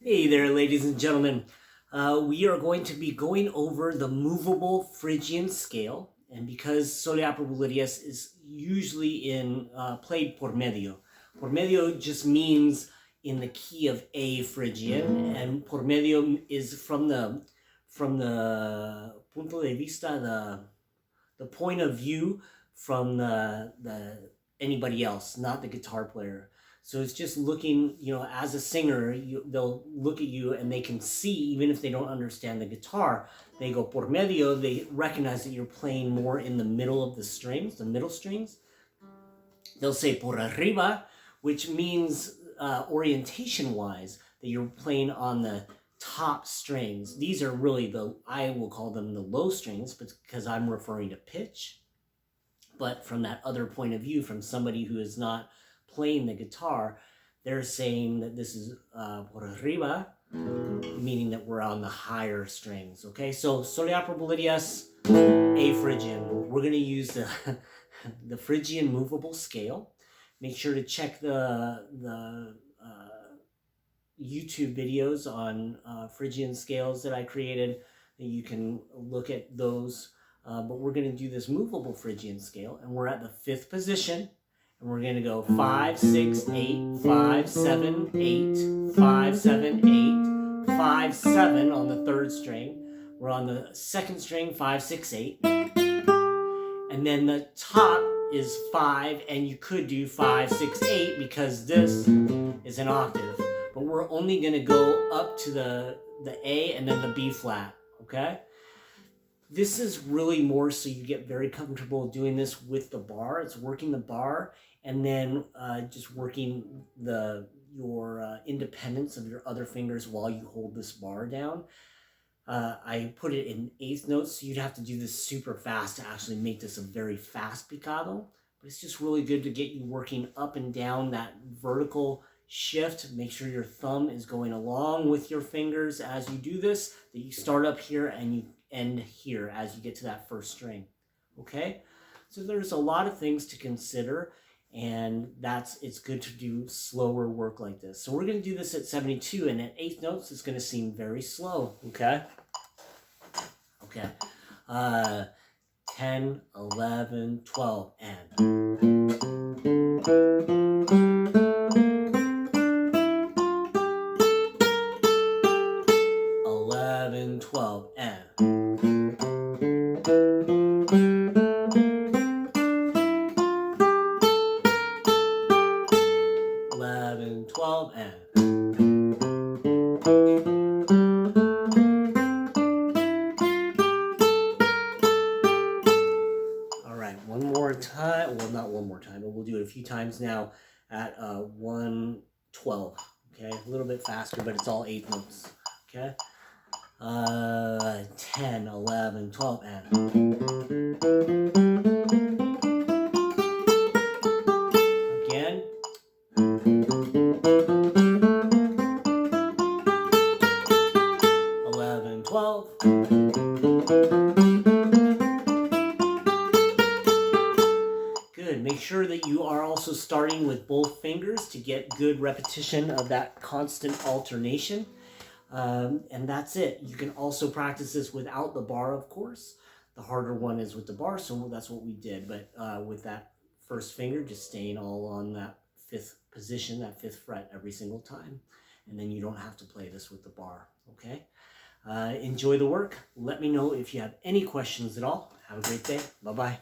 Hey there, ladies and gentlemen. We are going to be going over the movable Phrygian scale, and because Soleá Bulerías is usually played por medio. Por medio just means in the key of A Phrygian, and por medio is from the punto de vista, the point of view from the anybody else, not the guitar player. So it's just looking, as a singer, they'll look at you and they can see, even if they don't understand the guitar, they go por medio, they recognize that you're playing more in the middle of the strings, the middle strings. They'll say por arriba, which means orientation-wise, that you're playing on the top strings. These are really I will call them the low strings, because I'm referring to pitch. But from that other point of view, from somebody who is not playing the guitar, they're saying that this is por arriba, meaning that we're on the higher strings. Okay, so Soleá Bulerías, A Phrygian. We're going to use the Phrygian movable scale. Make sure to check the YouTube videos on Phrygian scales that I created. You can look at those. But we're going to do this movable Phrygian scale, and we're at the 5th position. And we're going to go 5, 6, 8, 5, 7, 8, 5, 7, 8, 5, 7 on the 3rd string. We're on the 2nd string, 5, 6, 8. And then the top is 5, and you could do 5, 6, 8 because this is an octave. But we're only going to go up to the A and then the B flat, okay? This is really more so you get very comfortable doing this with the bar. It's working the bar and then just working your independence of your other fingers while you hold this bar down. I put it in 8th notes, so you'd have to do this super fast to actually make this a very fast picado. But it's just really good to get you working up and down that vertical shift. Make sure your thumb is going along with your fingers as you do this, that you start up here and you end here as you get to that 1st string. Okay, so there's a lot of things to consider, and it's good to do slower work like this. So we're going to do this at 72, and at 8th notes it's going to seem very slow. Okay, 10, 11, 12, and 11, 12, and 11, 12, and all right, one more time. Well, not one more time, but we'll do it a few times now at 112. Okay, a little bit faster, but it's all 8th notes. Okay, 10, 11, 12, and again. 11, 12. Good. Make sure that you are also starting with both fingers to get good repetition of that constant alternation. And that's it. You can also practice this without the bar, of course. The harder one is with the bar, so that's what we did. But with that 1st finger, just staying all on that 5th position, that 5th fret every single time. And then you don't have to play this with the bar, okay? Enjoy the work. Let me know if you have any questions at all. Have a great day. Bye-bye.